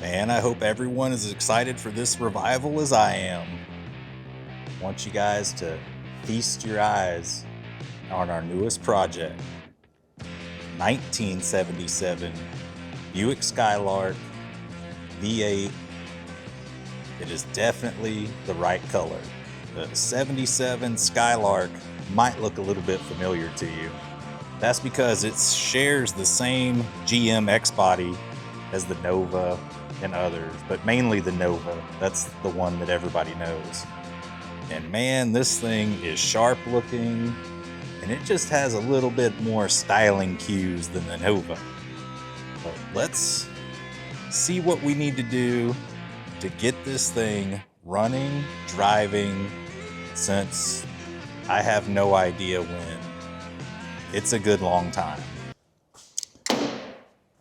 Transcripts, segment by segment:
Man, I hope everyone is as excited for this revival as I am. I want you guys to feast your eyes on our newest project, 1977 Buick Skylark V8. It is definitely the right color. The 77 Skylark might look a little bit familiar to you. That's because it shares the same GM X body as the Nova and others, but mainly the Nova. That's the one that everybody knows. And man, this thing is sharp looking, and it just has a little bit more styling cues than the Nova. But let's see what we need to do to get this thing running, driving, since I have no idea when. It's a good long time.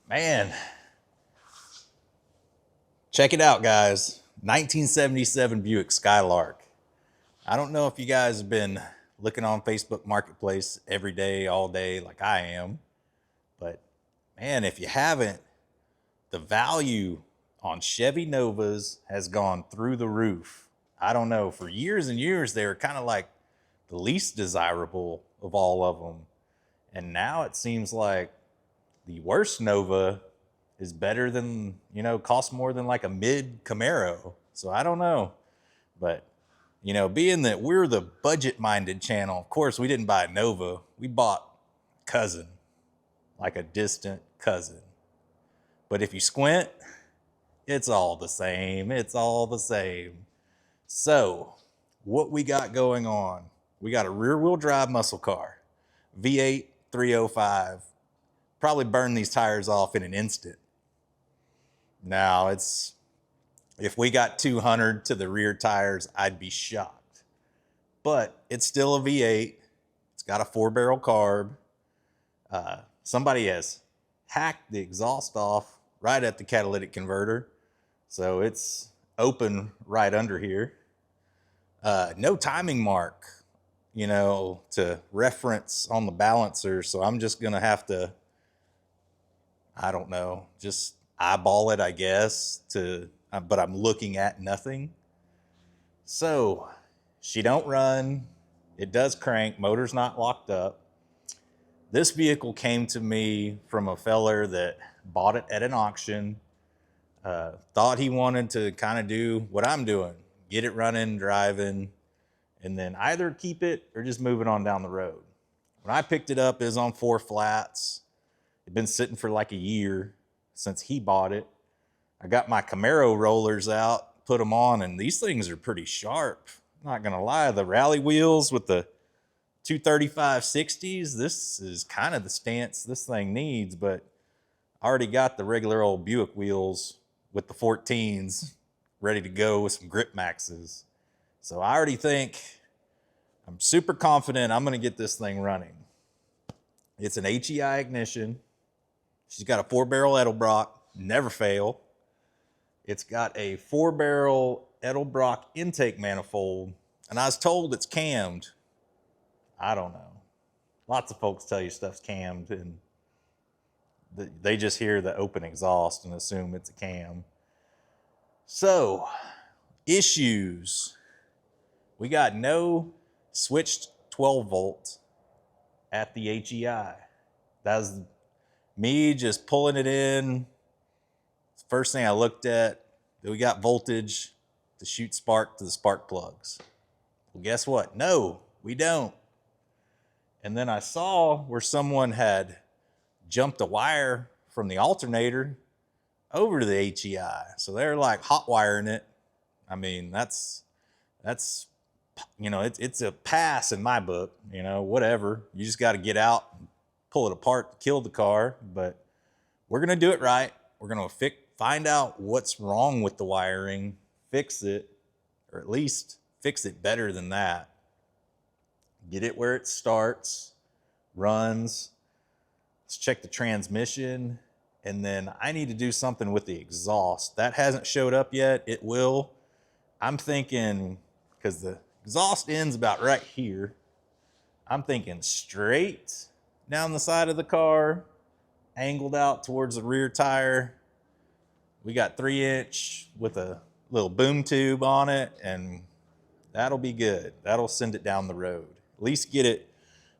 Man, check it out, guys. 1977 Buick Skylark. I don't know if you guys have been looking on Facebook Marketplace every day, all day, like I am. But man, if you haven't, the value on Chevy Novas has gone through the roof. I don't know, for years and years, they were kind of like the least desirable of all of them. And now it seems like the worst Nova is better than, costs more than like a mid Camaro. So I don't know. But, being that we're the budget-minded channel, of course, we didn't buy a Nova. We bought a cousin, like a distant cousin. But if you squint, it's all the same. It's all the same. So what we got going on, we got a rear-wheel drive muscle car, V8 305. Probably burn these tires off in an instant. Now, if we got 200 to the rear tires, I'd be shocked. But it's still a V8. It's got a 4-barrel carb. Somebody has hacked the exhaust off right at the catalytic converter. So it's open right under here. No timing mark, to reference on the balancer. So I'm just going to have to, I don't know, just eyeball it, I guess, but I'm looking at nothing. So she don't run. It does crank. Motor's not locked up. This vehicle came to me from a feller that bought it at an auction. Thought he wanted to kind of do what I'm doing, get it running, driving, and then either keep it or just move it on down the road. When I picked it up, it was on 4 flats. It'd been sitting for like a year since he bought it. I got my Camaro rollers out, put them on, and these things are pretty sharp. I'm not gonna lie, the rally wheels with the 235 60s, this is kind of the stance this thing needs, but I already got the regular old Buick wheels with the 14s ready to go with some grip maxes. So I already think I'm super confident I'm gonna get this thing running. It's an HEI ignition. She's got a 4-barrel Edelbrock, never fail. It's got a 4-barrel Edelbrock intake manifold, and I was told it's cammed. I don't know. Lots of folks tell you stuff's cammed, and they just hear the open exhaust and assume it's a cam. So, issues. We got no switched 12 volt at the HEI. That was me just pulling it in. First thing I looked at, we got voltage to shoot spark to the spark plugs. Well, guess what? No, we don't. And then I saw where someone had jumped a wire from the alternator over to the HEI. So they're like hot wiring it. I mean, that's it's a pass in my book, whatever. You just got to get out and pull it apart to kill the car, but we're going to do it right. We're going to find out what's wrong with the wiring, fix it, or at least fix it better than that. Get it where it starts, runs. Let's check the transmission. And then I need to do something with the exhaust. That hasn't showed up yet. It will. I'm thinking, because the exhaust ends about right here, I'm thinking straight down the side of the car, angled out towards the rear tire. We got 3-inch with a little boom tube on it, and that'll be good. That'll send it down the road. At least get it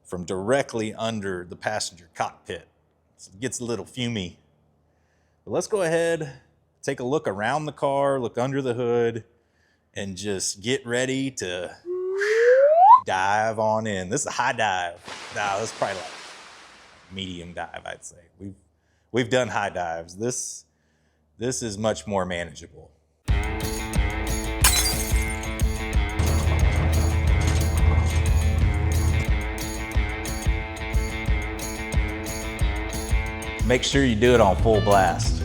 from directly under the passenger cockpit. So it gets a little fumy. But let's go ahead, take a look around the car, look under the hood, and just get ready to dive on in. This is a high dive. Nah, this is probably like medium dive, I'd say. We've done high dives. This is much more manageable. Make sure you do it on full blast.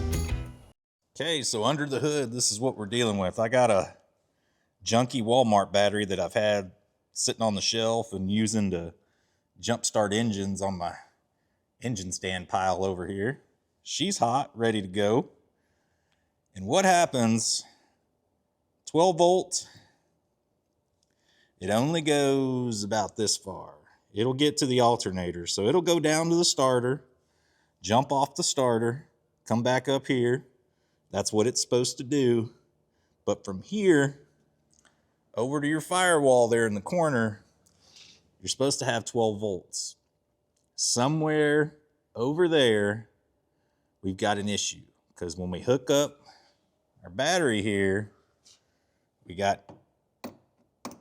Okay, so under the hood, this is what we're dealing with. I got a junky Walmart battery that I've had sitting on the shelf and using to jumpstart engines on my engine stand pile over here. She's hot, ready to go. And what happens, 12 volt, it only goes about this far. It'll get to the alternator, so it'll go down to the starter, jump off the starter, come back up here. That's what it's supposed to do. But from here over to your firewall there in the corner, you're supposed to have 12 volts. Somewhere over there, we've got an issue, because when we hook up our battery here, we got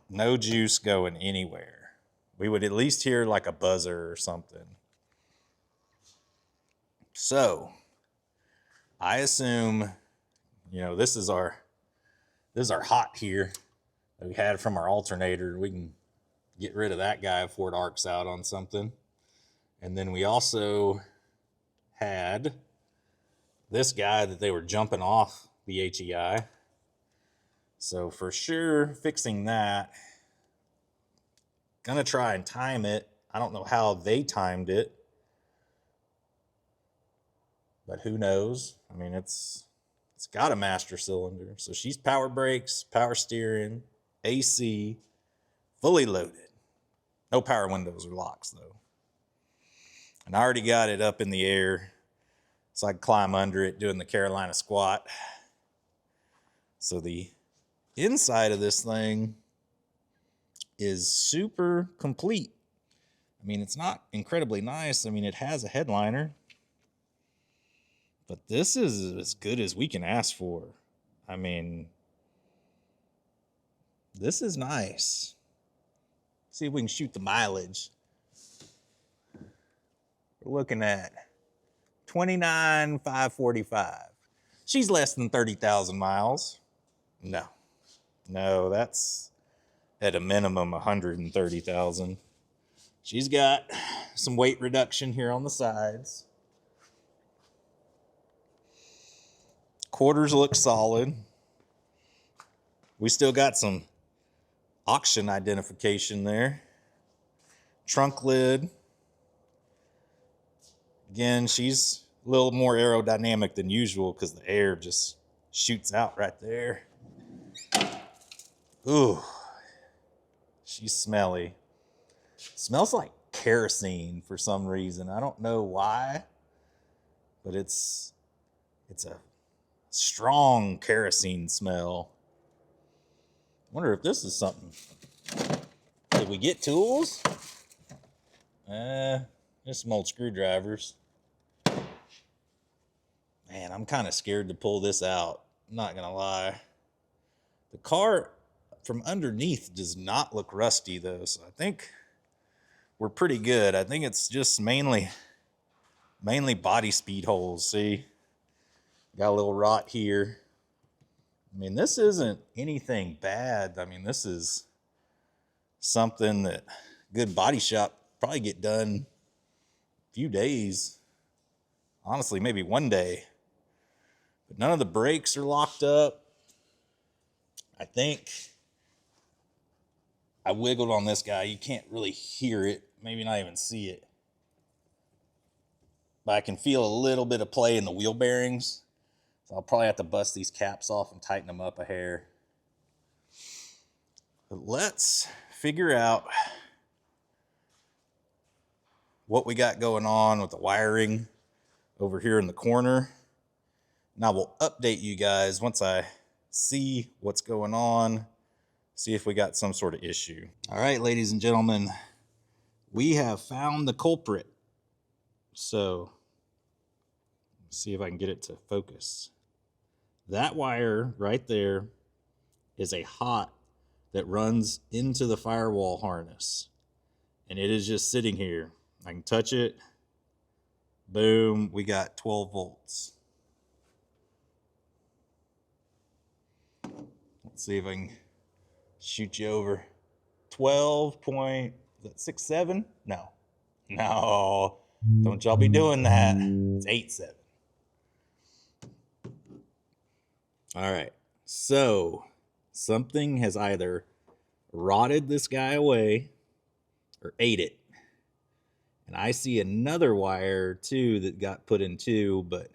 no juice going anywhere. We would at least hear like a buzzer or something. So I assume, you know, this is our hot here that we had from our alternator. We can get rid of that guy before it arcs out on something. And then we also had this guy that they were jumping off the HEI. So for sure, fixing that. Gonna try and time it. I don't know how they timed it, but who knows? I mean, it's got a master cylinder. So she's power brakes, power steering, AC, fully loaded. No power windows or locks though. And I already got it up in the air so I can climb under it doing the Carolina squat. So the inside of this thing is super complete. I mean, it's not incredibly nice. I mean, it has a headliner, but this is as good as we can ask for. I mean, this is nice. See if we can shoot the mileage. We're looking at 29,545. She's less than 30,000 miles. No, that's at a minimum 130,000. She's got some weight reduction here on the sides. Quarters look solid. We still got some auction identification there. Trunk lid. Again, she's a little more aerodynamic than usual because the air just shoots out right there. Ooh, she's smelly. Smells like kerosene for some reason. I don't know why, but it's a strong kerosene smell. Wonder if this is something. Did we get tools? Just some old screwdrivers. Man, I'm kind of scared to pull this out. I'm not gonna lie. The car from underneath does not look rusty though, so I think we're pretty good. I think it's just mainly body speed holes. See, got a little rot here. I mean, this isn't anything bad. I mean, this is something that good body shop probably get done a few days. Honestly, maybe one day. But none of the brakes are locked up. I think I wiggled on this guy. You can't really hear it, maybe not even see it. But I can feel a little bit of play in the wheel bearings. So I'll probably have to bust these caps off and tighten them up a hair. But let's figure out what we got going on with the wiring over here in the corner. And I will update you guys once I see what's going on, see if we got some sort of issue. All right, ladies and gentlemen, we have found the culprit. So, let's see if I can get it to focus. That wire right there is a hot that runs into the firewall harness. And it is just sitting here. I can touch it. Boom, we got 12 volts. Let's see if I can shoot you over. 12.67? No. No. Don't y'all be doing that. It's 8.7. All right. So something has either rotted this guy away or ate it. And I see another wire too that got put in too, but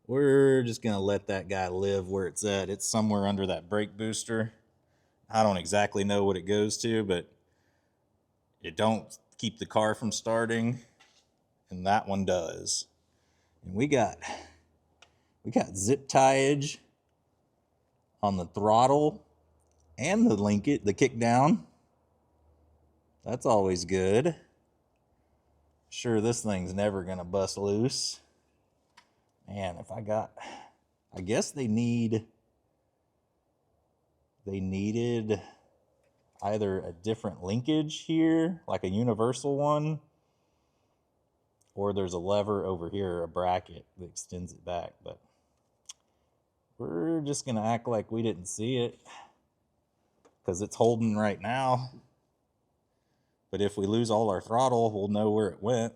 we're just going to let that guy live where it's at. It's somewhere under that brake booster. I don't exactly know what it goes to, but it don't keep the car from starting, and that one does. And we got zip tieage on the throttle and the kick down. That's always good. Sure, this thing's never gonna bust loose. Man, I guess they needed either a different linkage here, like a universal one, or there's a lever over here, a bracket that extends it back. But we're just gonna act like we didn't see it because it's holding right now. But if we lose all our throttle, we'll know where it went.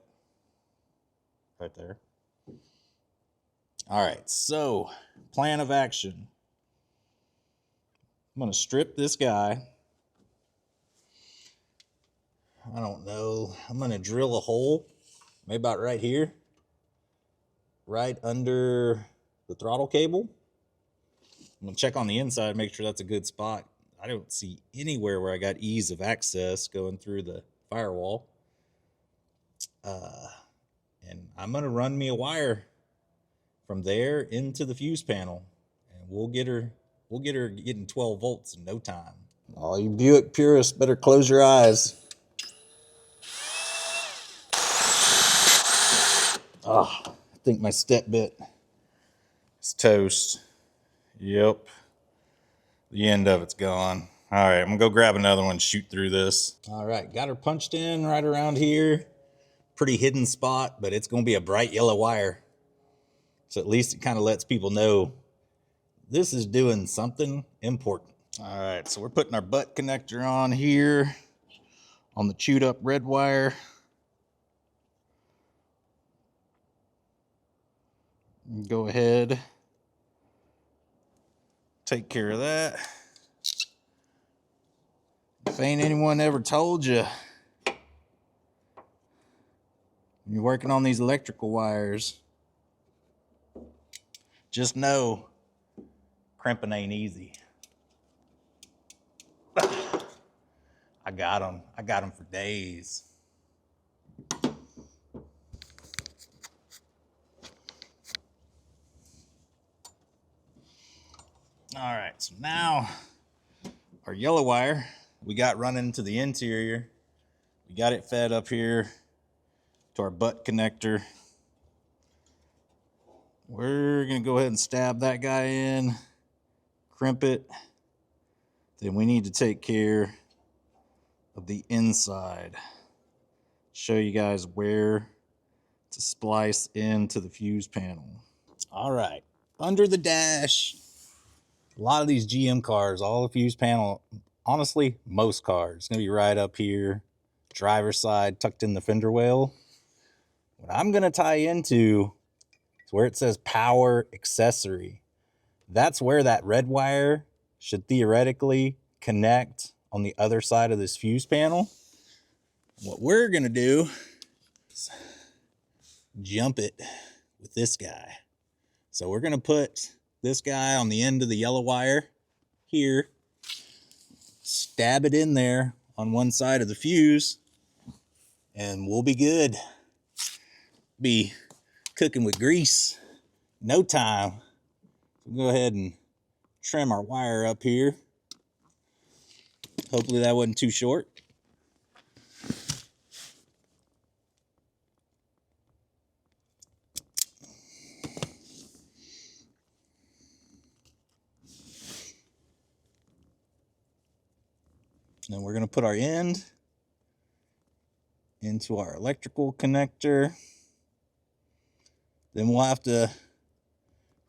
Right there. All right, so plan of action. I'm gonna strip this guy. I don't know. I'm gonna drill a hole, maybe about right here, right under the throttle cable. I'm gonna check on the inside, make sure that's a good spot. I don't see anywhere where I got ease of access going through the firewall. And I'm gonna run me a wire from there into the fuse panel, and we'll get her getting 12 volts in no time. All you Buick purists better close your eyes. Oh, I think my step bit is toast. Yep. The end of it's gone. All right, I'm gonna go grab another one, shoot through this. All right, got her punched in right around here. Pretty hidden spot, but it's gonna be a bright yellow wire. So at least it kind of lets people know this is doing something important. All right, so we're putting our butt connector on here on the chewed up red wire. Go ahead, take care of that. If ain't anyone ever told you, when you're working on these electrical wires, just know crimping ain't easy. I got them for days. All right, so now our yellow wire we got running to the interior. We got it fed up here to our butt connector. We're gonna go ahead and stab that guy in, crimp it. Then we need to take care of the inside. Show you guys where to splice into the fuse panel. All right, under the dash, a lot of these GM cars, all the fuse panel, honestly, most cars, it's gonna be right up here, driver's side, tucked in the fender well. What I'm gonna tie into is where it says power accessory. That's where that red wire should theoretically connect on the other side of this fuse panel. What we're gonna do is jump it with this guy. So we're gonna put this guy on the end of the yellow wire here, stab it in there on one side of the fuse, and we'll be good. Be cooking with grease no time. We'll go ahead and trim our wire up here. Hopefully that wasn't too short. Then we're going to put our end into our electrical connector. Then we'll have to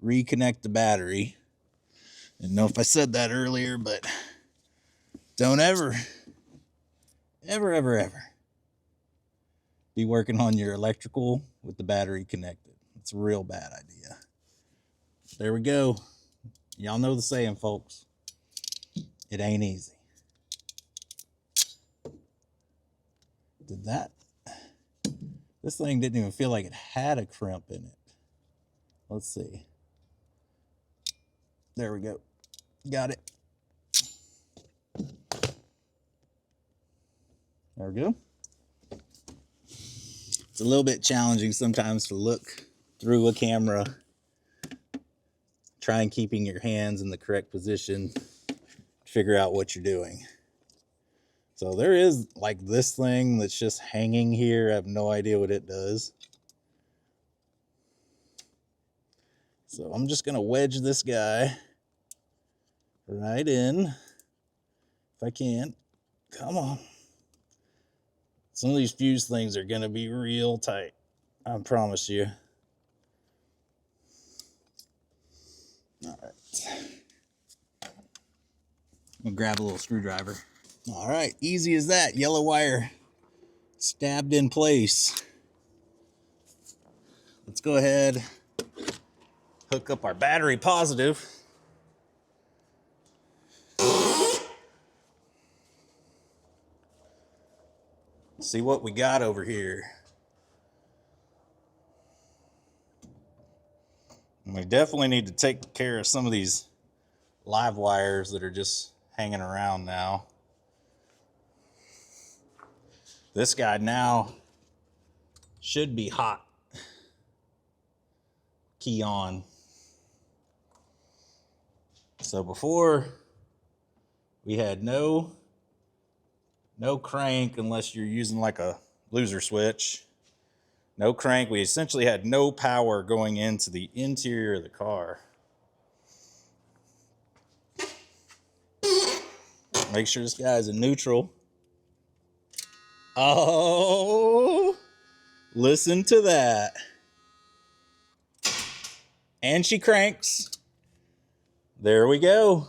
reconnect the battery. I don't know if I said that earlier, but don't ever be working on your electrical with the battery connected. It's a real bad idea. There we go. Y'all know the saying, folks. It ain't easy. Did that? This thing didn't even feel like it had a crimp in it. Let's see. There we go. Got it. There we go. It's a little bit challenging sometimes to look through a camera. Try and keeping your hands in the correct position. Figure out what you're doing. So there is like this thing that's just hanging here. I have no idea what it does. So I'm just going to wedge this guy right in. If I can. Come on. Some of these fuse things are going to be real tight. I promise you. All right. I'll grab a little screwdriver. All right, easy as that. Yellow wire stabbed in place. Let's go ahead, hook up our battery positive. See what we got over here. And we definitely need to take care of some of these live wires that are just hanging around now. This guy now should be hot. Key on. So before we had no crank unless you're using like a loser switch. No crank. We essentially had no power going into the interior of the car. Make sure this guy's in neutral. Oh, listen to that. And she cranks. There we go.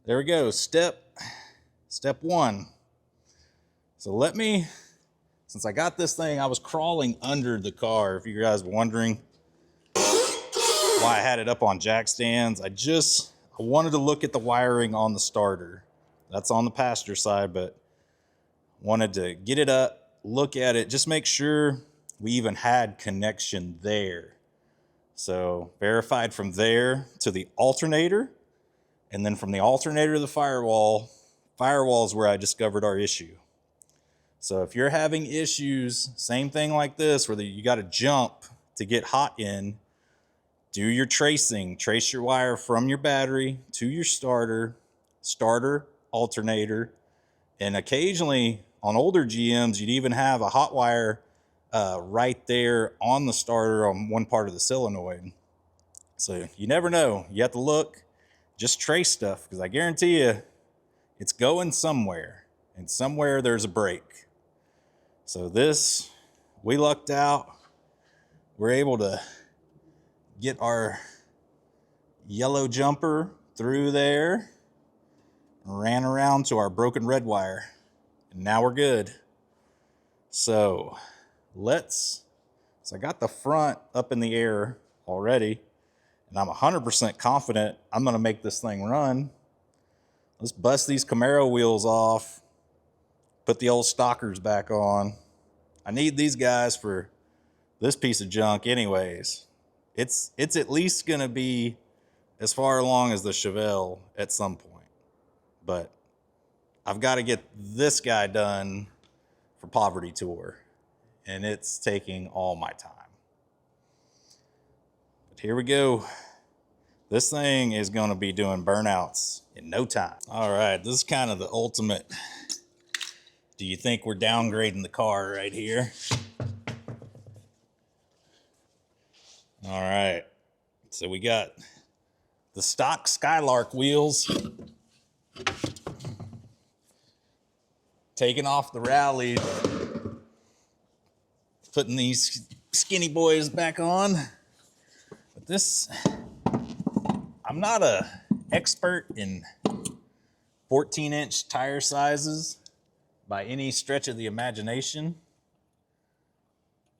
There we go. Step one. So let me, since I got this thing, I was crawling under the car. If you guys were wondering why I had it up on jack stands, I wanted to look at the wiring on the starter. That's on the passenger side, but wanted to get it up, look at it, just make sure we even had connection there. So verified from there to the alternator, and then from the alternator to the firewall. Firewall is where I discovered our issue. So if you're having issues, same thing like this, where you got to jump to get hot in, do your tracing. Trace your wire from your battery to your starter, alternator, and occasionally on older GMs, you'd even have a hot wire right there on the starter on one part of the solenoid. So you never know. You have to look, just trace stuff, because I guarantee you it's going somewhere, and somewhere there's a break. So this, we lucked out. We're able to get our yellow jumper through there, ran around to our broken red wire, and now we're good. So I got the front up in the air already, and I'm 100% confident I'm gonna make this thing run. Let's bust these Camaro wheels off, put the old stockers back on. I need these guys for this piece of junk anyways. It's at least gonna be as far along as the Chevelle at some point, but I've got to get this guy done for Poverty Tour, and it's taking all my time. But Here we go. This thing is going to be doing burnouts in no time. All right, this is kind of the ultimate. Do you think we're downgrading the car right here? All right, so we got the stock Skylark wheels. Taking off the rallies. Putting these skinny boys back on. But this, I'm not an expert in 14-inch tire sizes by any stretch of the imagination.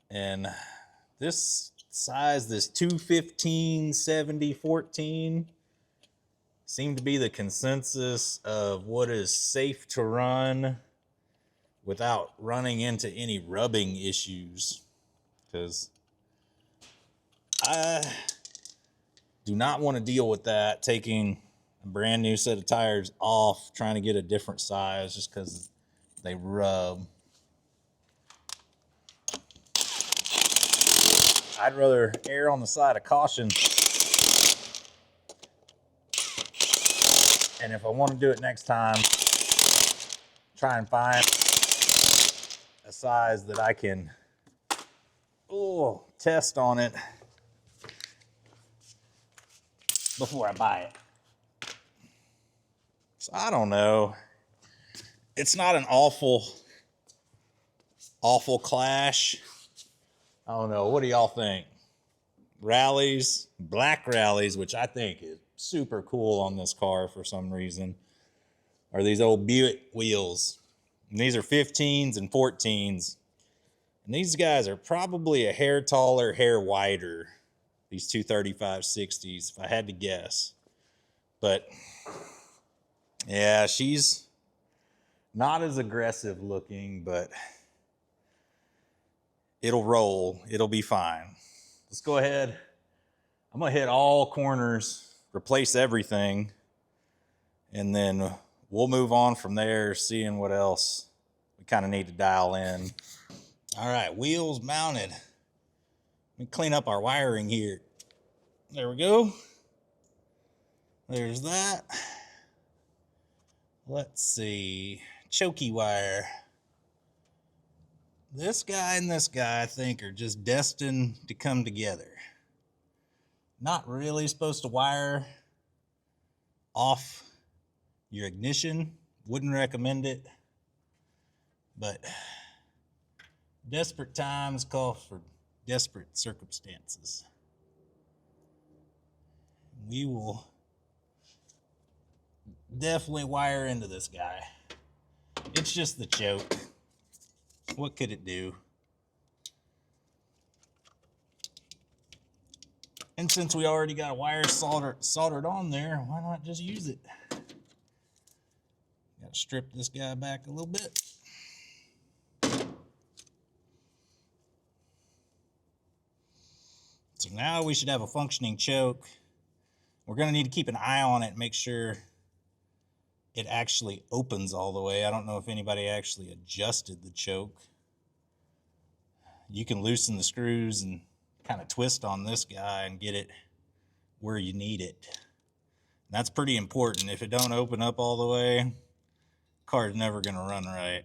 And this size, this 215, 70, 14, seemed to be the consensus of what is safe to run without running into any rubbing issues. Because I do not want to deal with that, taking a brand new set of tires off, trying to get a different size just because they rub. I'd rather err on the side of caution. And if I want to do it next time, try and find a size that I can test on it before I buy it. So I don't know. It's not an awful clash. I don't know. What do y'all think? Rallies, black rallies, which I think is super cool on this car for some reason, are these old Buick wheels. And these are 15s and 14s. And these guys are probably a hair taller, hair wider. These 235/60s, if I had to guess. But yeah, she's not as aggressive looking, but it'll roll. It'll be fine. Let's go ahead. I'm going to hit all corners, replace everything, and then we'll move on from there, seeing what else we kind of need to dial in. All right, wheels mounted. Let me clean up our wiring here. There we go. There's that. Let's see. Chokey wire. This guy and this guy, I think, are just destined to come together. Not really supposed to wire off your ignition. Wouldn't recommend it. But desperate times call for desperate circumstances. We will definitely wire into this guy. It's just the choke. What could it do? And since we already got a wire soldered on there, why not just use it? Got to strip this guy back a little bit. So now we should have a functioning choke. We're going to need to keep an eye on it and make sure it actually opens all the way. I don't know if anybody actually adjusted the choke. You can loosen the screws and kind of twist on this guy and get it where you need it. And that's pretty important. If it don't open up all the way, the car's never going to run right.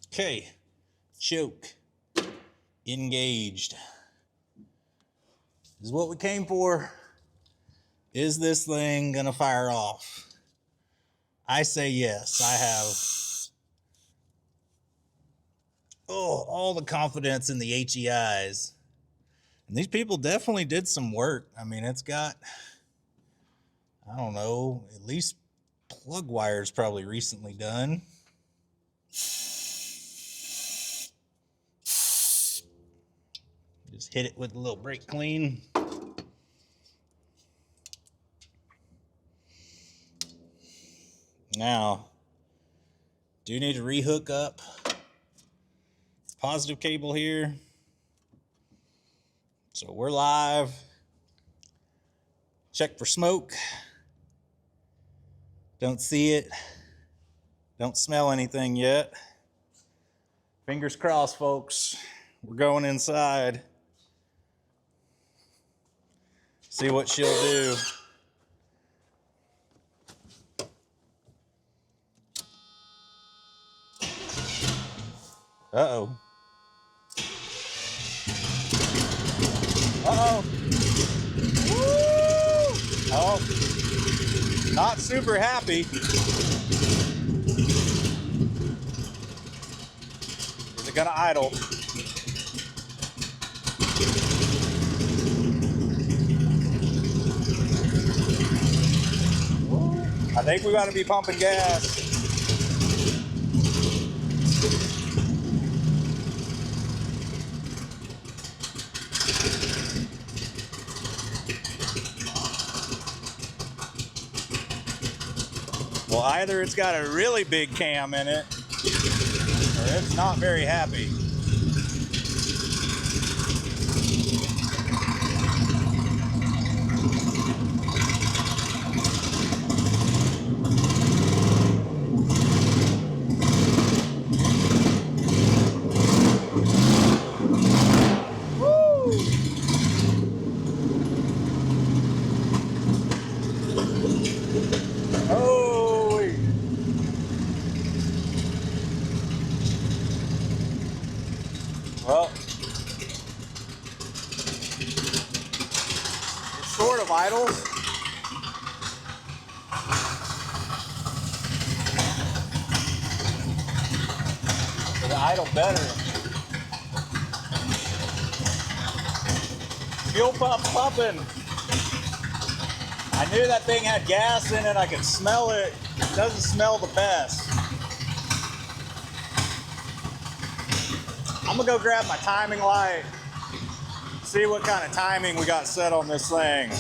Okay, choke engaged. This is what we came for. Is this thing gonna fire off? I say yes. I have all the confidence in the HEIs. And these people definitely did some work. I mean, it's got, I don't know, at least plug wires probably recently done. Just hit it with a little brake clean. Now, do need to rehook up positive cable here. So we're live. Check for smoke. Don't see it. Don't smell anything yet. Fingers crossed, folks. We're going inside. See what she'll do. Uh-oh. Uh-oh. Woo! Oh, not super happy. Is it gonna idle? I think we gotta be pumping gas. Well, either it's got a really big cam in it, or it's not very happy. Well, it's sort of idle. It'll idle better. Fuel pump pumping. I knew that thing had gas in it. I could smell it. It doesn't smell the best. I'm gonna go grab my timing light, see what kind of timing we got set on this thing.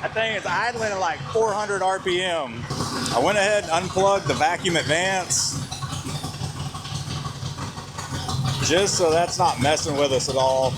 That thing is idling at like 400 RPM. I went ahead and unplugged the vacuum advance just so that's not messing with us at all.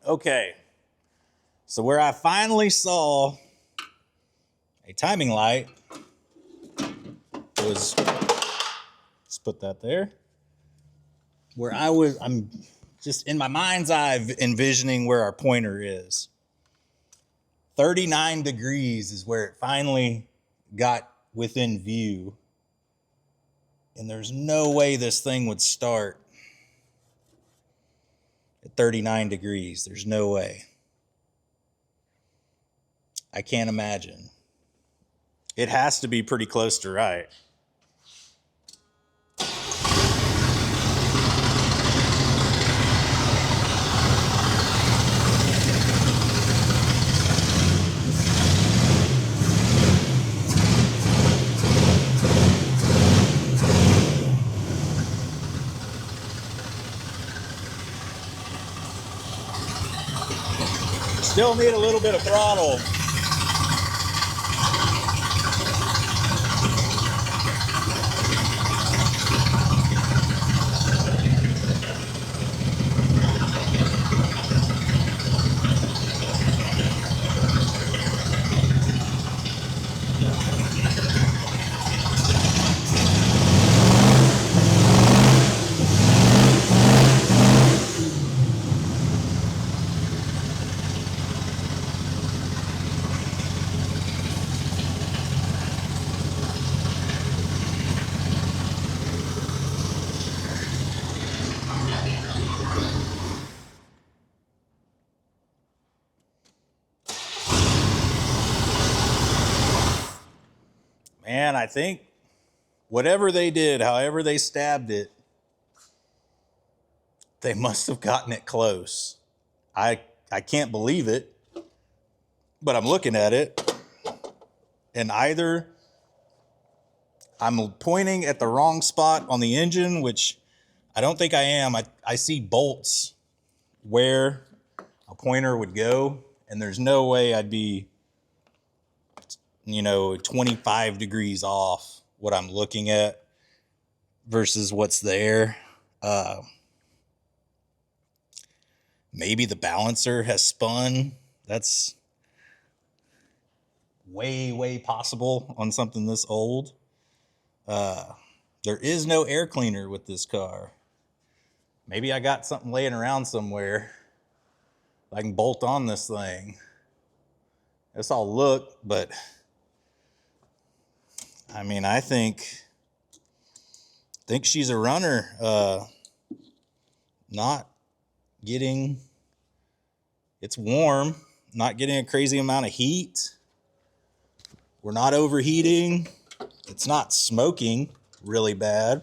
Okay, so where I finally saw a timing light was, let's put that there, where I'm just in my mind's eye envisioning where our pointer is. 39 degrees is where it finally got within view. And there's no way this thing would start at 39 degrees. There's no way. I can't imagine. It has to be pretty close to right. Still need a little bit of throttle. Man, I think whatever they did, however they stabbed it, they must have gotten it close. I can't believe it, but I'm looking at it, and either I'm pointing at the wrong spot on the engine, which I don't think I am. I see bolts where a pointer would go, and there's no way I'd be, 25 degrees off what I'm looking at versus what's there. Maybe the balancer has spun. That's way possible on something this old. There is no air cleaner with this car. Maybe I got something laying around somewhere I can bolt on this thing. That's all look, but I mean, I think she's a runner. Not getting, it's warm, not getting a crazy amount of heat. We're not overheating. It's not smoking really bad.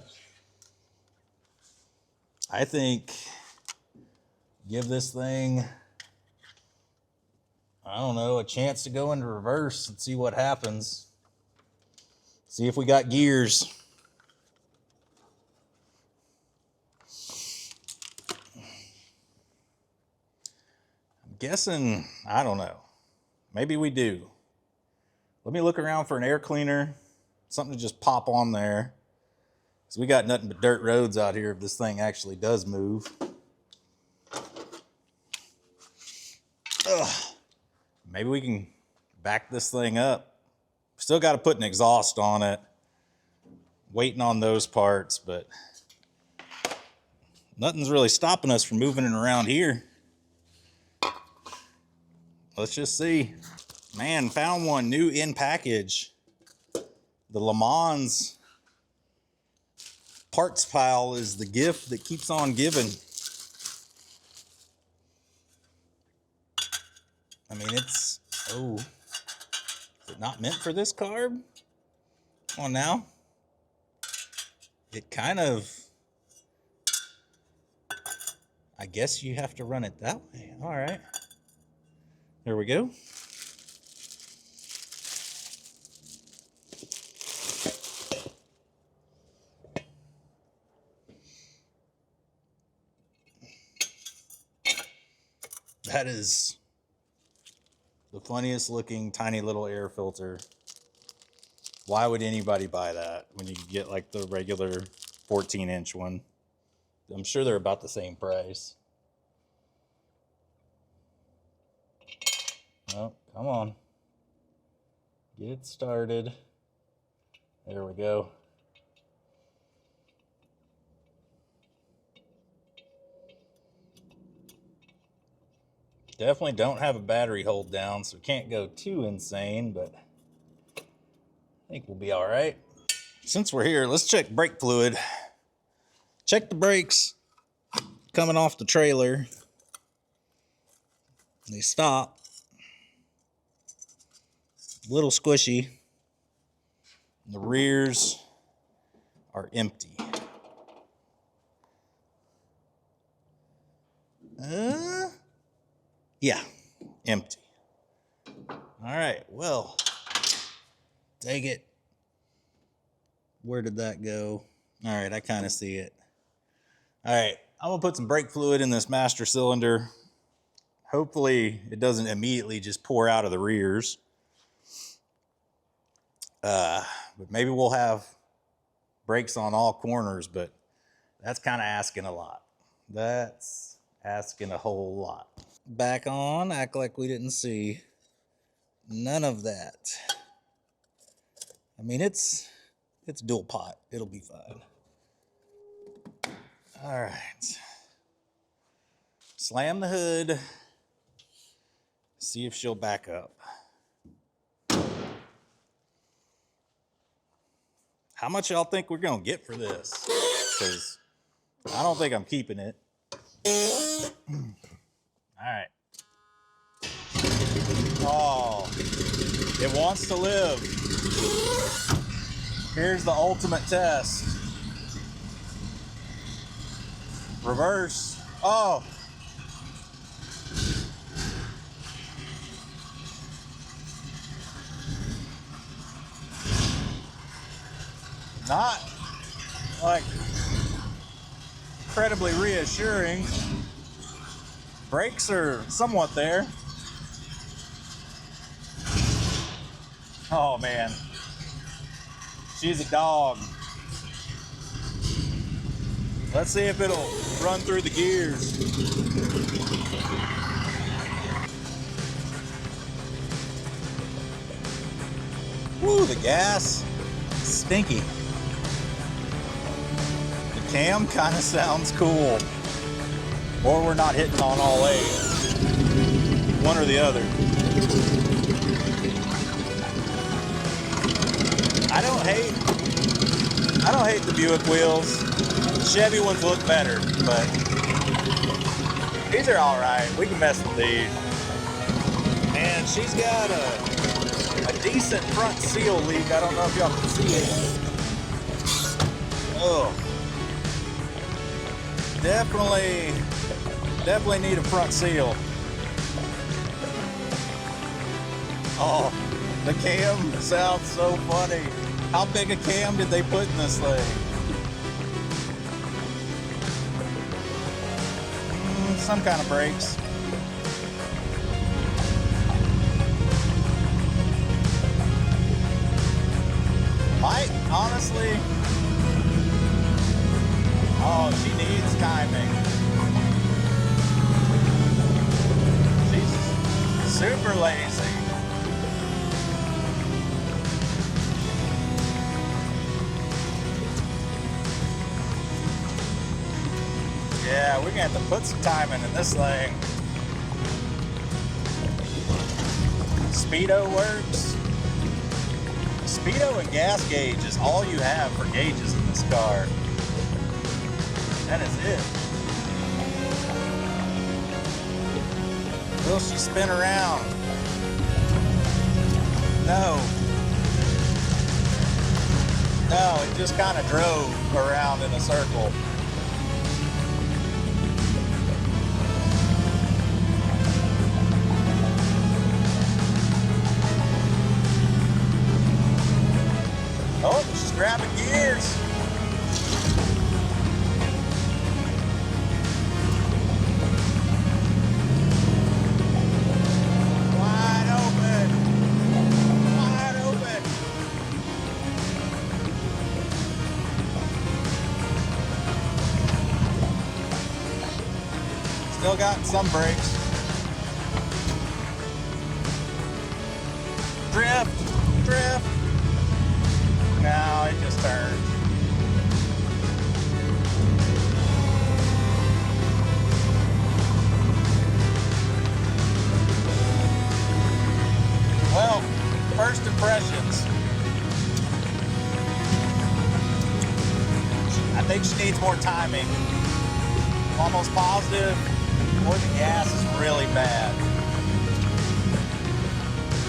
I think give this thing, I don't know, a chance to go into reverse and see what happens. See if we got gears. I'm guessing, I don't know. Maybe we do. Let me look around for an air cleaner, something to just pop on there. Because we got nothing but dirt roads out here if this thing actually does move. Ugh. Maybe we can back this thing up. Still got to put an exhaust on it. Waiting on those parts, but nothing's really stopping us from moving it around here. Let's just see. Man, found one new in package. The Le Mans parts pile is the gift that keeps on giving. I mean, it's, oh, is it not meant for this carb? Come on now. It kind of, I guess you have to run it that way. All right. There we go. That is the funniest looking tiny little air filter. Why would anybody buy that when you get like the regular 14-inch one? I'm sure they're about the same price. Oh, come on. Get it started. There we go. Definitely don't have a battery hold down, so can't go too insane, but I think we'll be all right. Since we're here, let's check brake fluid. Check the brakes coming off the trailer. They stop. A little squishy. The rears are empty. Yeah, empty. All right, well, take it. Where did that go? All right, I kind of see it. All right, I'm gonna put some brake fluid in this master cylinder. Hopefully it doesn't immediately just pour out of the rears. But maybe we'll have brakes on all corners, but that's kind of asking a lot. That's asking a whole lot. Back on, act like we didn't see. None of that. I mean, it's dual pot. It'll be fine. All right. Slam the hood. See if she'll back up. How much y'all think we're gonna get for this? Because I don't think I'm keeping it. All right. Oh, it wants to live. Here's the ultimate test. Reverse. Oh. Not like incredibly reassuring. Brakes are somewhat there. Oh man, she's a dog. Let's see if it'll run through the gears. Woo, the gas, stinky. The cam kind of sounds cool. Or we're not hitting on all eight. One or the other. I don't hate the Buick wheels. Chevy ones look better, but these are all right. We can mess with these. And she's got a decent front seal leak. I don't know if y'all can see it. Oh, definitely need a front seal. Oh, the cam sounds so funny. How big a cam did they put in this thing? Some kind of brakes. Might, honestly. Oh, she needs timing. She's super lazy. Yeah, we're gonna have to put some timing in this thing. Speedo works. Speedo and gas gauge is all you have for gauges in this car. That is it. Will she spin around? No. No, it just kind of drove around in a circle. Oh, she's grabbing gears. Wide open. Wide open. Still got some brakes. Drift. Drift. Now it just turned. Well, first impressions. I think she needs more timing. I'm almost positive, or the gas is really bad.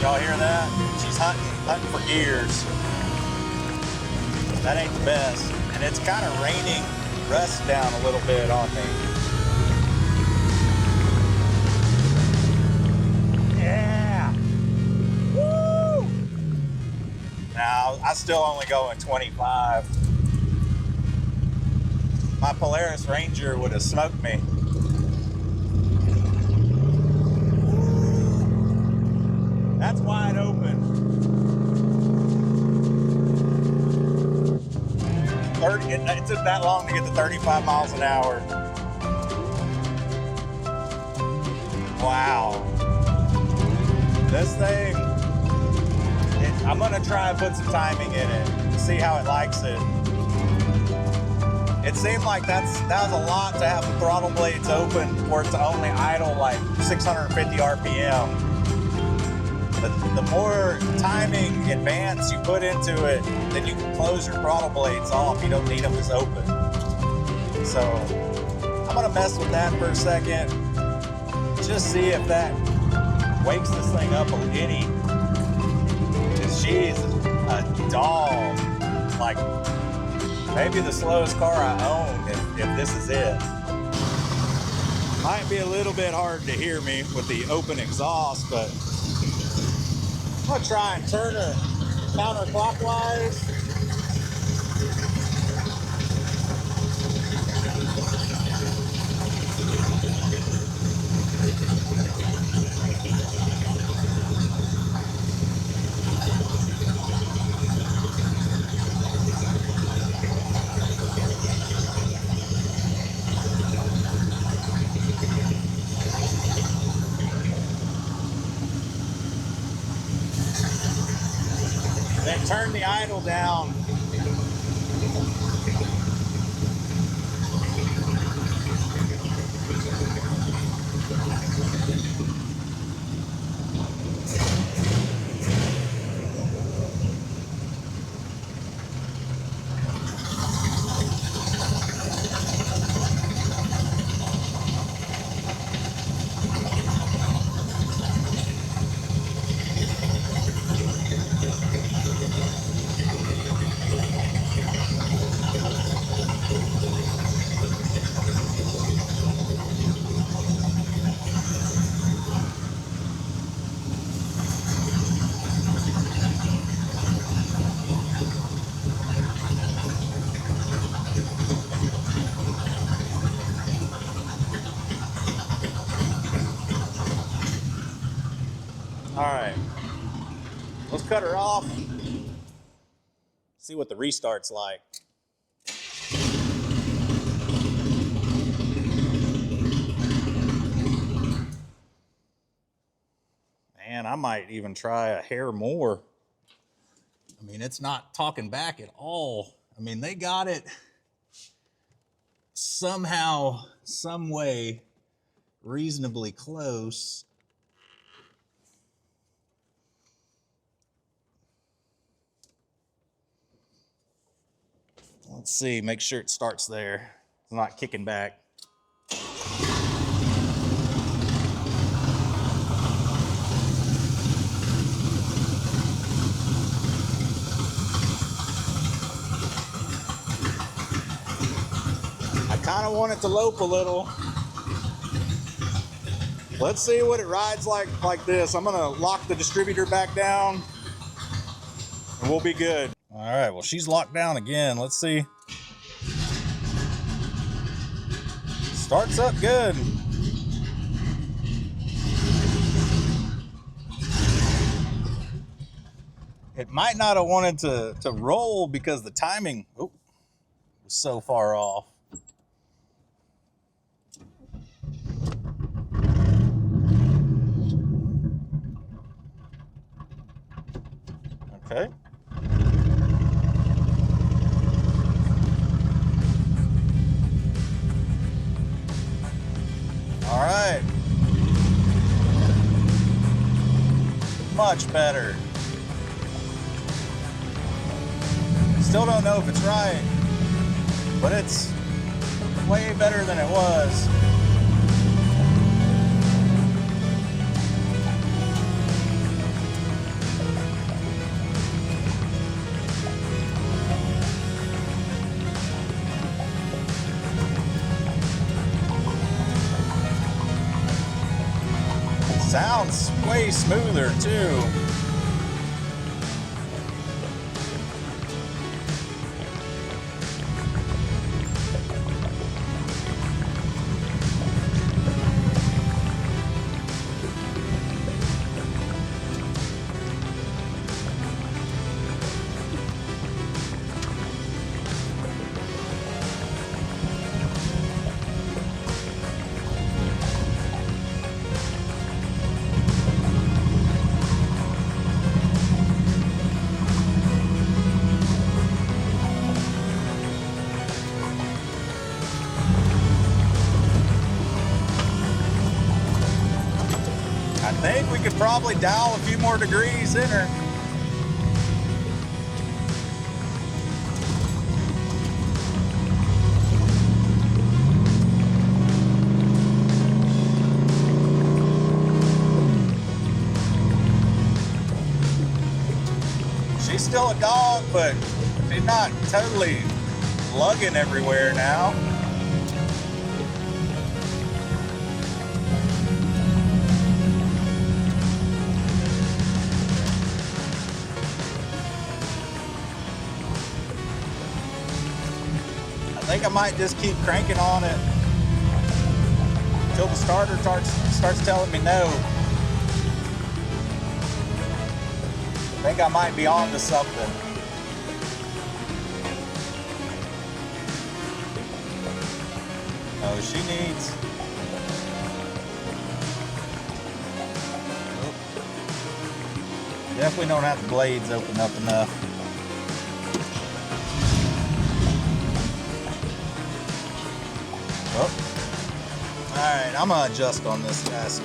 Y'all hear that? She's hunting for gears. That ain't the best. And it's kind of raining rust down a little bit on me. Yeah! Woo! Now, I still only go in 25. My Polaris Ranger would have smoked me. That's wide open. 30, it took that long to get to 35 miles an hour. Wow. This thing, I'm gonna try and put some timing in it, see how it likes it. It seemed like that was a lot to have the throttle blades open for it to only idle like 650 RPM. The more timing advance you put into it, then you can close your throttle blades off. You don't need them as open. So I'm gonna mess with that for a second. Just see if that wakes this thing up any. Cause she's a dog. Like maybe the slowest car I own if this is it. Might be a little bit hard to hear me with the open exhaust, but I'm gonna try and turn her counterclockwise. Then turn the idle down. All right, let's cut her off. See what the restart's like. Man, I might even try a hair more. I mean, it's not talking back at all. I mean, they got it somehow, some way, reasonably close. Let's see, make sure it starts there. It's not kicking back. I kind of want it to lope a little. Let's see what it rides like this. I'm gonna lock the distributor back down and we'll be good. All right, well, she's locked down again. Let's see. Starts up good. It might not have wanted to roll because the timing was so far off. Okay. All right. much better. Still don't know if it's right, but it's way better than it was. Sounds way smoother too. I think we could probably dial a few more degrees in her. She's still a dog, but she's not totally lugging everywhere now. I think I might just keep cranking on it until the starter starts telling me no. I think I might be on to something. Oh, she needs... Oh. Definitely don't have the blades open up enough. Alright, I'm gonna adjust on this guys.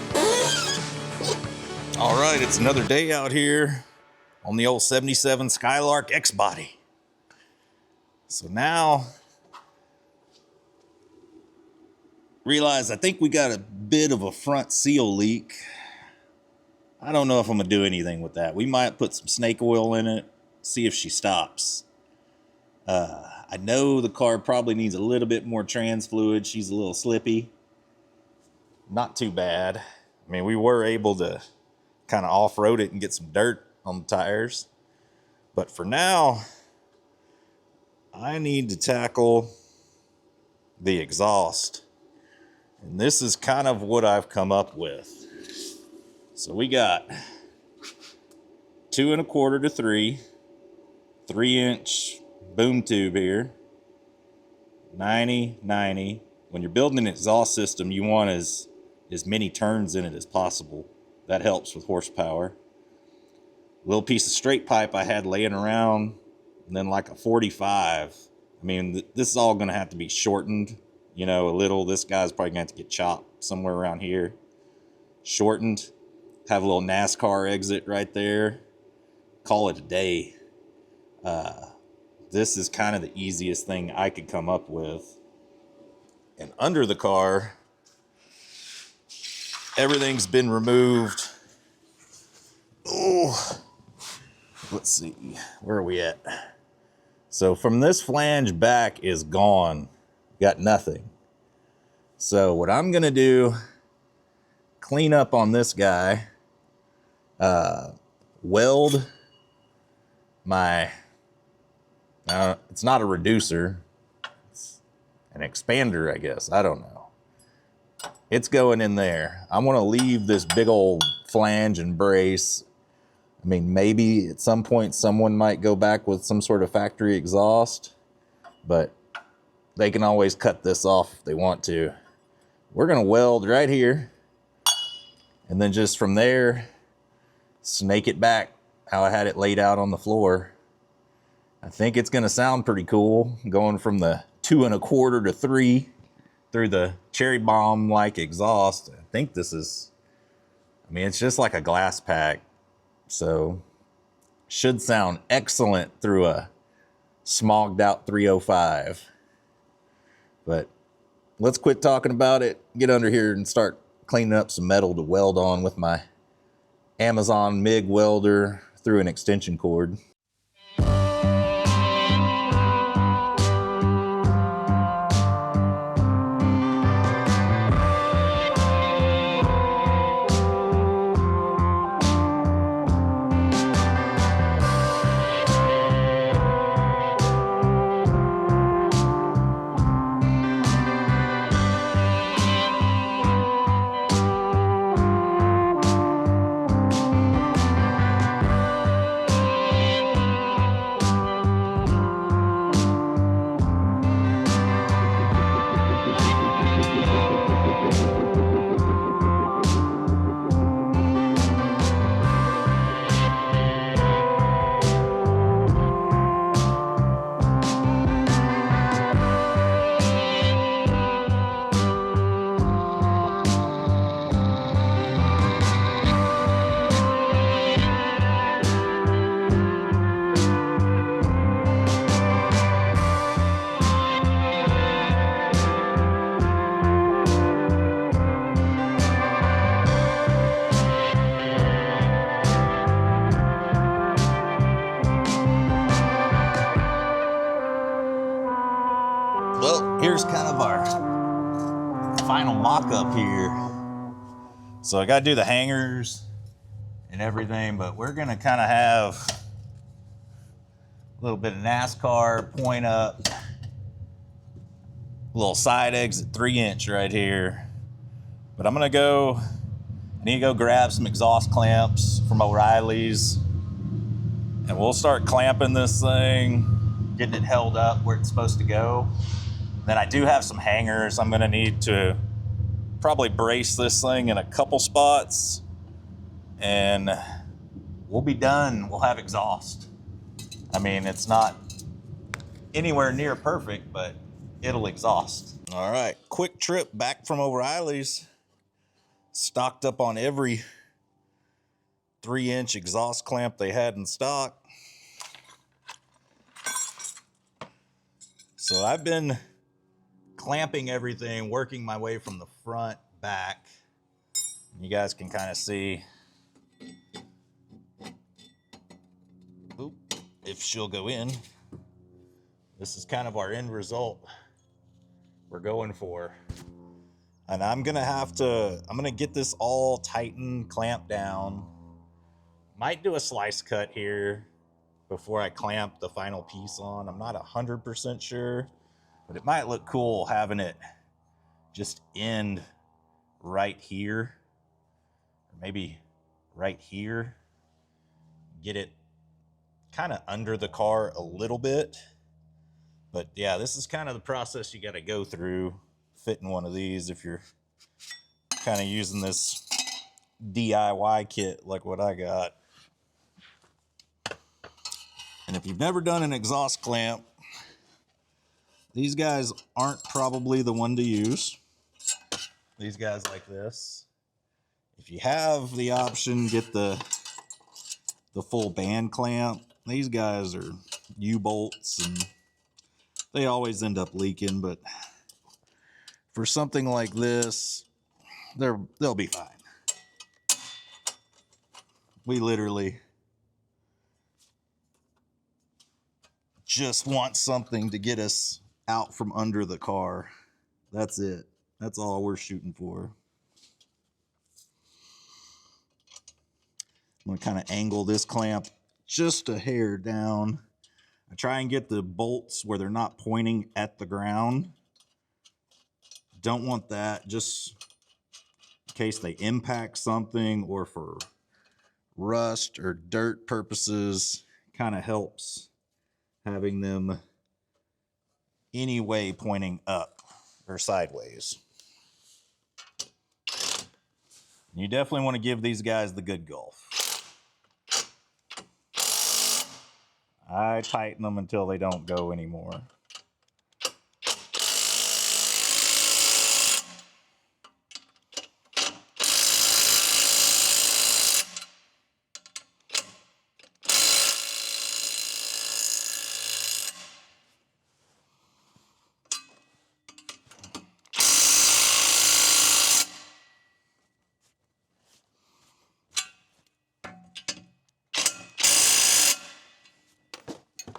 Alright, it's another day out here on the old 77 Skylark X body. So now, realize I think we got a bit of a front seal leak. I don't know if I'm gonna do anything with that. We might put some snake oil in it, see if she stops. I know the car probably needs a little bit more trans fluid. She's a little slippy. Not too bad. I mean, we were able to kind of off-road it and get some dirt on the tires. But for now, I need to tackle the exhaust. And this is kind of what I've come up with. So we got 2 1/4 to 3, 3-inch boom tube here, 90/90. When you're building an exhaust system, you want as many turns in it as possible. That helps with horsepower. Little piece of straight pipe I had laying around, and then like a 45. I mean, this is all going to have to be shortened, you know, a little. This guy's probably going to have to get chopped somewhere around here. Shortened. Have a little NASCAR exit right there. Call it a day. This is kind of the easiest thing I could come up with. And under the car, everything's been removed. Oh, let's see, where are we at? So from this flange back is gone. Got nothing. So what I'm gonna do, clean up on this guy, weld my, it's not a reducer, it's an expander, I guess. I don't know. It's going in there. I'm gonna leave this big old flange and brace. I mean, maybe at some point someone might go back with some sort of factory exhaust, but they can always cut this off if they want to. We're gonna weld right here, and then just from there, snake it back how I had it laid out on the floor. I think it's gonna sound pretty cool, going from the 2 1/4 to 3 through the cherry bomb like exhaust. I think this is, I mean, it's just like a glass pack. So should sound excellent through a smogged out 305. But let's quit talking about it, get under here and start cleaning up some metal to weld on with my Amazon MIG welder through an extension cord. Well, here's kind of our final mock-up here. So I got to do the hangers and everything, but we're going to kind of have a little bit of NASCAR point up, a little side exit 3-inch right here. But I'm going to I need to go grab some exhaust clamps from O'Reilly's, and we'll start clamping this thing, getting it held up where it's supposed to go. Then I do have some hangers. I'm gonna need to probably brace this thing in a couple spots, and we'll be done. We'll have exhaust. I mean, it's not anywhere near perfect, but it'll exhaust. All right, quick trip back from O'Reilly's. Stocked up on every 3-inch exhaust clamp they had in stock. So I've been clamping everything, working my way from the front back. You guys can kind of see if she'll go in. This is kind of our end result we're going for. And I'm gonna get this all tightened, clamped down. Might do a slice cut here before I clamp the final piece on. I'm not 100% sure, but it might look cool having it just end right here, or maybe right here. Get it kind of under the car a little bit. But yeah, this is kind of the process you got to go through fitting one of these if you're kind of using this DIY kit like what I got. And if you've never done an exhaust clamp, these guys aren't probably the one to use. These guys like this. If you have the option, get the full band clamp. These guys are U-bolts and they always end up leaking, but for something like this, they'll be fine. We literally just want something to get us out from under the car. That's it. That's all we're shooting for. I'm going to kind of angle this clamp just a hair down. I try and get the bolts where they're not pointing at the ground. Don't want that, just in case they impact something or for rust or dirt purposes. Kind of helps having them anyway pointing up or sideways. You definitely want to give these guys the good gulf. I tighten them until they don't go anymore.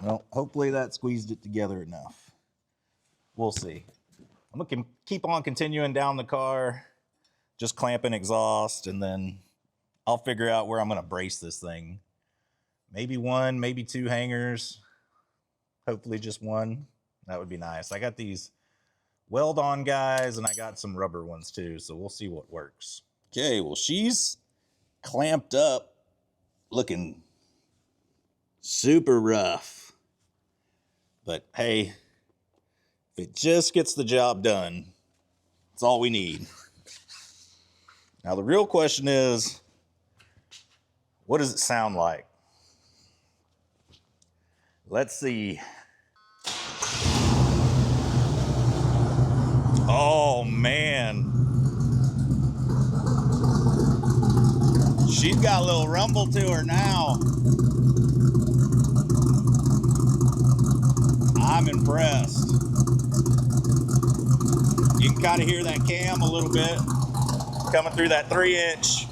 Well, hopefully that squeezed it together enough. We'll see. I'm gonna keep on continuing down the car, just clamping exhaust, and then I'll figure out where I'm gonna brace this thing. Maybe one, maybe two hangers. Hopefully just one. That would be nice. I got these weld-on guys, and I got some rubber ones too, so we'll see what works. Okay, well, she's clamped up, looking super rough. But hey, if it just gets the job done, that's all we need. Now, the real question is, what does it sound like? Let's see. Oh, man. She's got a little rumble to her now. I'm impressed. You can kind of hear that cam a little bit coming through that 3-inch.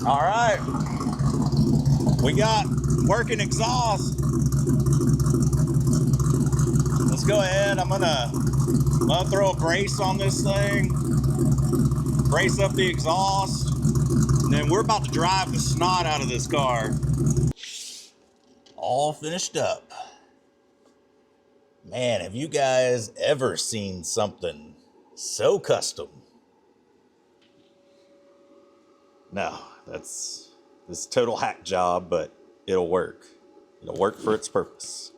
All right, we got working exhaust. Let's go ahead. I'm gonna throw a brace on this thing, brace up the exhaust, and then we're about to drive the snot out of this car. All finished up. Man, have you guys ever seen something so custom? No, this is a total hack job, but it'll work. It'll work for its purpose.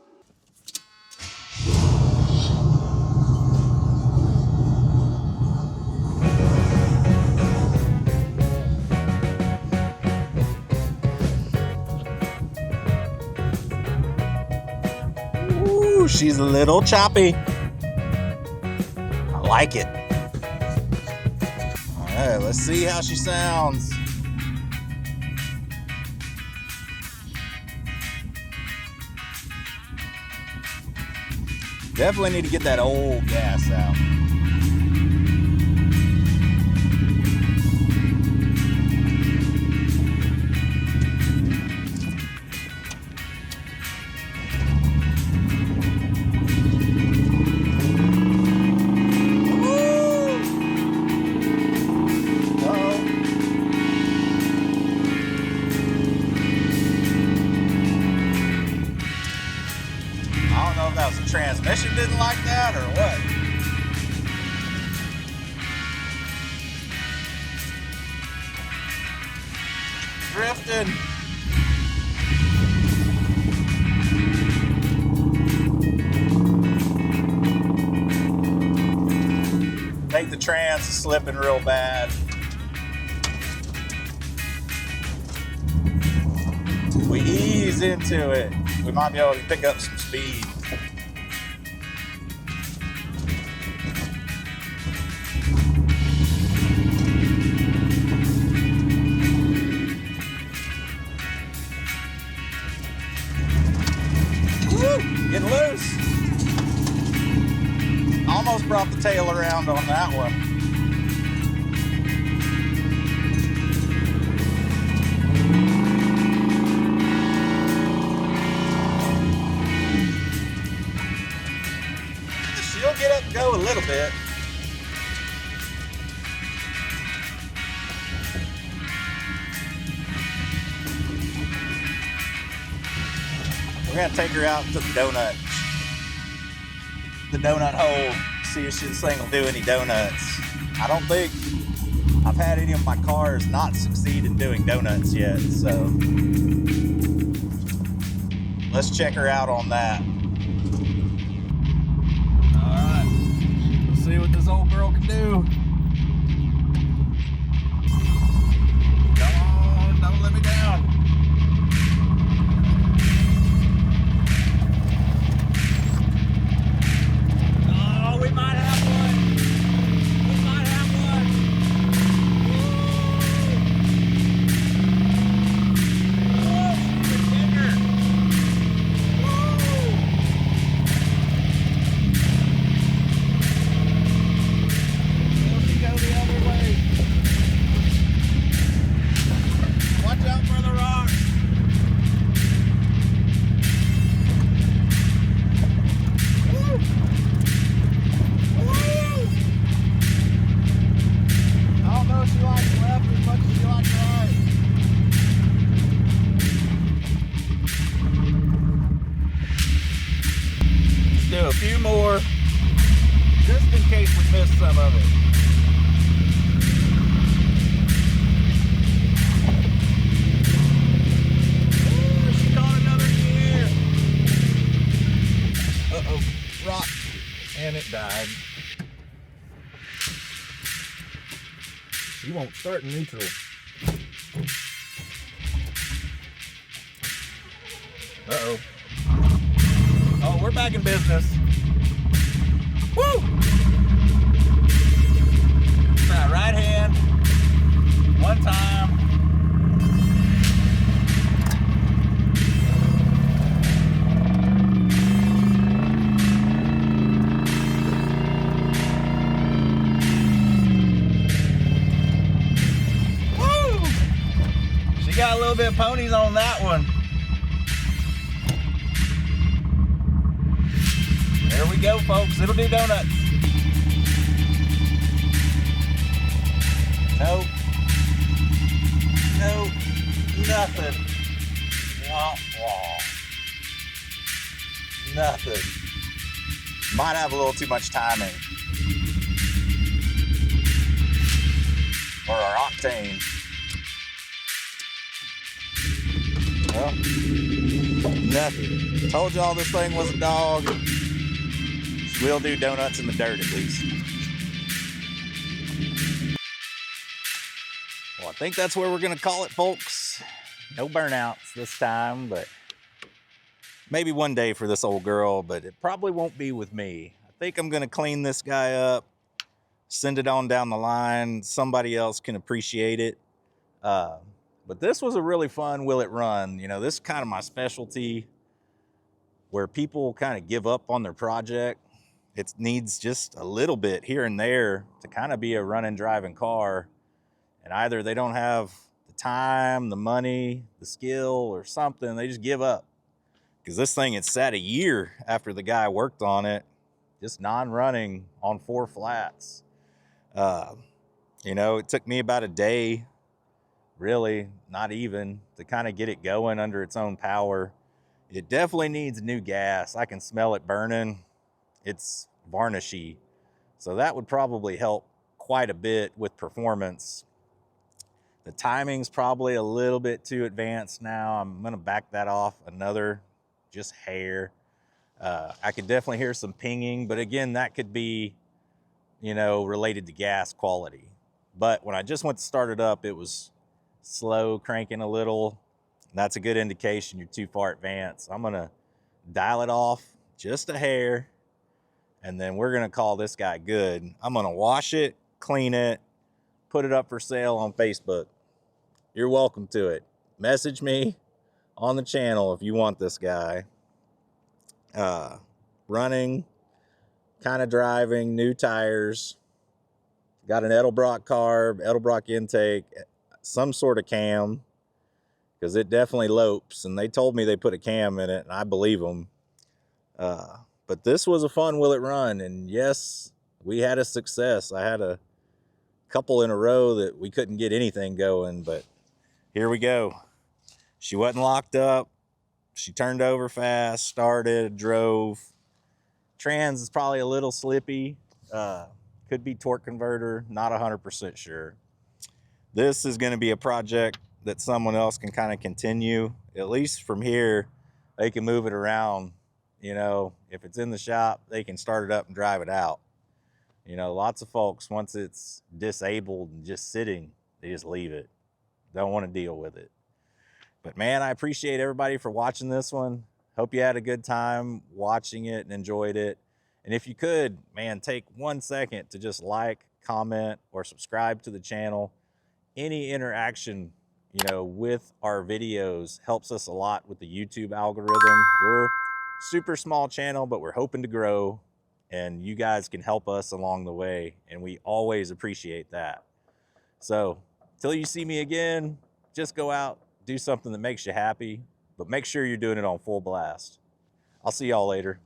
Ooh, she's a little choppy. I like it. All right, let's see how she sounds. Definitely need to get that old gas out. Transmission didn't like that or what? Drifting. I think the trans is slipping real bad. We ease into it. We might be able to pick up some speed. Getting loose. Almost brought the tail around on that one. She'll get up and go a little bit. We're gonna take her out to the donut hole, see if this thing will do any donuts. I don't think I've had any of my cars not succeed in doing donuts yet, so let's check her out on that. All right, let's see what this old girl can do. Come on, don't let me down. We might have one. We might have one. Woo! Oh, she's a kicker. Woo! few more, just in case we missed some of it. Ooh, she caught another gear. Uh-oh, rock, and it died. She won't start in neutral. Uh-oh. Oh, we're back in business. Woo! Try right hand. One time. Woo! She got a little bit of ponies on that one. There we go, folks. It'll do donuts. Nope. Nope. Nothing. Wah, wah. Nothing. Might have a little too much timing. Or our octane. Well, nothing. Told y'all this thing was a dog. We'll do donuts in the dirt at least. Well, I think that's where we're gonna call it, folks. No burnouts this time, but maybe one day for this old girl, but it probably won't be with me. I think I'm gonna clean this guy up, send it on down the line. Somebody else can appreciate it. But this was a really fun will it run. You know, this is kind of my specialty, where people kind of give up on their project. It needs just a little bit here and there to kind of be a running, driving car. And either they don't have the time, the money, the skill, or something, they just give up. Because this thing had sat a year after the guy worked on it, just non-running on 4 flats. You know, it took me about a day, really, not even, to kind of get it going under its own power. It definitely needs new gas. I can smell it burning. It's varnishy. So that would probably help quite a bit with performance. The timing's probably a little bit too advanced now. I'm gonna back that off another just hair. I could definitely hear some pinging, but again, that could be, you know, related to gas quality. But when I just went to start it up, it was slow cranking a little. That's a good indication you're too far advanced. I'm gonna dial it off just a hair, and then we're gonna call this guy good. I'm gonna wash it, clean it, put it up for sale on Facebook. You're welcome to it. Message me on the channel if you want this guy. Running, kind of driving, new tires, got an Edelbrock carb, Edelbrock intake, some sort of cam, because it definitely lopes, and they told me they put a cam in it, and I believe them. But this was a fun will it run, and yes, we had a success. I had a couple in a row that we couldn't get anything going, but here we go. She wasn't locked up. She turned over fast, started, drove. Trans is probably a little slippy. Could be torque converter, not 100% sure. This is going to be a project that someone else can kind of continue. At least from here, they can move it around. You know, if it's in the shop, they can start it up and drive it out. You know, lots of folks, once it's disabled and just sitting, they just leave it. Don't want to deal with it. But man, I appreciate everybody for watching this one. Hope you had a good time watching it and enjoyed it. And if you could, man, take 1 second to just like, comment, or subscribe to the channel. Any interaction, you know, with our videos helps us a lot with the YouTube algorithm. We're super small channel, but we're hoping to grow, and you guys can help us along the way, and we always appreciate that. So till you see me again, just go out, do something that makes you happy, but make sure you're doing it on full blast. I'll see y'all later.